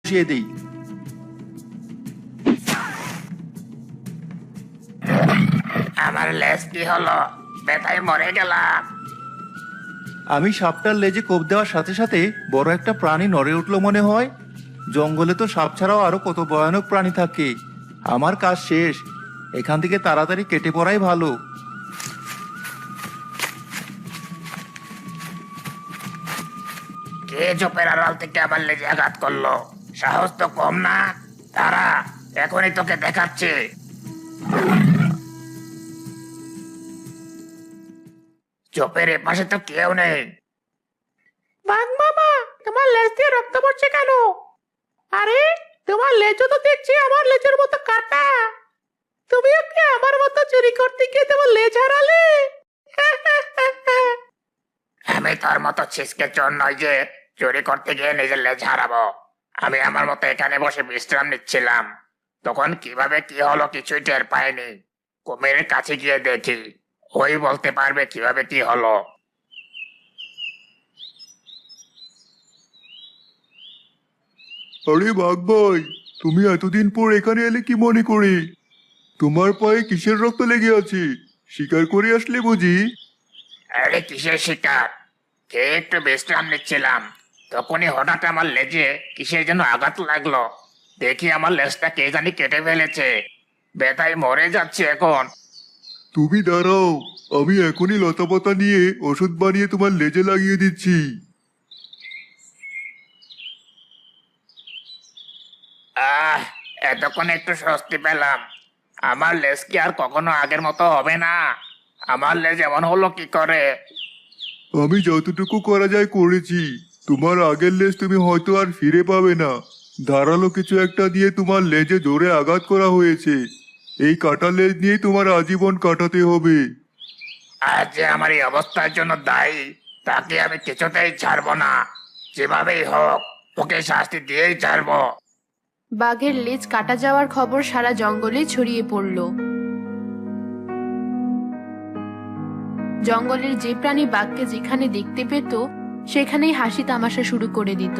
বসিয়ে দিই। আমার লেজ কি হলো? ব্যথায় মরে গেলাম। আমি সাপটার লেজে কোপ দেওয়ার সাথে সাথে বড় একটা প্রাণী নড়ে উঠলো মনে হয়। জঙ্গলে তো সাপ ছাড়াও আরো কত ভয়ানক প্রাণী থাকে। আমার কাজ শেষ, এখান থেকে তাড়াতাড়ি কেটে পড়াই ভালো। কে চোপের আড়াল থেকে আমার লেজে আঘাত করলো? সাহস তো কম না। তারা এখনই তোকে দেখাচ্ছে। চোপের এপাশে তো কেউ নেই। বাঘ মামা, তোমার লেজ দিয়ে রক্ত পড়ছে কেন? আরে, তোমার লেজও তো দেখছি আমার লেজের মতো কাটা। তুমিও কি আমার মতো চুরি করতে গিয়ে তোমার লেজ হারালে? আমি তোর মতো ছিসকে চোর নই যে চুরি করতে গিয়ে নিজের লেজ হারাবো। আমি আমার মতো এখানে বসে বিশ্রাম নিচ্ছিলাম, তখন কিভাবে কি হলো কিছুই টের পাইনি। কুমিরের কাছে গিয়ে দেখি, ওই বলতে পারবে কিভাবে কি হলো। আরে বাঘ ভাই, তুমি এতদিন পর এখানে এলে কি মনে করে? তোমার পায়ে কিসের রক্ত লেগে আছে? শিকার করে আসলে বুঝি? আরে কিসের শিকার? খেয়ে একটু বিশ্রাম নিচ্ছিলাম, তখনই হঠাৎ আমার লেজে কিসের যেন আঘাত লাগলো। দেখি আমার লেজটা কে জানি কেটে ফেলেছে। ব্যথায় মরে যাচ্ছে এখন। তুমি দাঁড়াও, আমি এখনই লতাপাতা নিয়ে ওষুধ বানিয়ে তোমার লেজে লাগিয়ে দিচ্ছি। আহ, এতক্ষণ একটু স্বস্তি পেলাম। আমার লেজ কি আর কখনো আগের মতো হবে না? আমার লেজ এমন হলো কি করে? আমি যতটুকু করা যায় করেছি। তোমার আগের লেজ তুমি হয়তো আর ফিরে পাবে না। ধারালো কিছু একটা দিয়ে তোমার লেজে জোরে আঘাত করা হয়েছে। এই কাটা লেজ নিয়েই তোমার আজীবন কাটাতে হবে। আজ যে আমার এই অবস্থার জন্য দায়ী, তাকে আমি কিছুতেই ছাড়বো না। যেভাবেই হোক ওকে শাস্তি দিয়েই ছাড়বো। বাঘের লেজ কাটা যাওয়ার খবর সারা জঙ্গলে ছড়িয়ে পড়ল। জঙ্গলের যে প্রাণী বাঘকে যেখানে দেখতে পেত সেখানেই হাসি তামাশা শুরু করে দিত।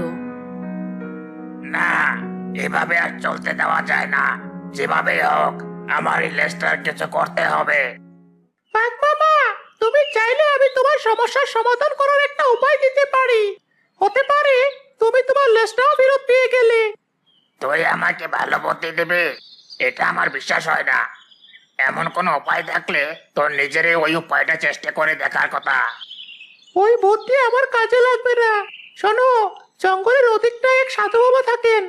না, এভাবে আর চলতে দেওয়া যায় না। যেভাবেই হোক আমার এই লেজটার কিছু করতে হবে। বাঘ মামা, তুমি চাইলে আমি তোমার সমস্যার সমাধান করার একটা উপায় দিতে পারি। হতে পারে তুমি তোমার লেজটাও ফেরত পেয়ে গেলে। তুই আমাকে ভালো বুদ্ধি দেবে? এটা আমার বিশ্বাস হয় না। এমন কোন উপায় থাকলে তোর নিজেরই ওই উপায়টা চেষ্টা করে দেখার কথা। ওই বুদ্ধি আমার কাজে লাগবে না। শোনো, জঙ্গলের অধিকটা এক সাধু বাবা থাকেন।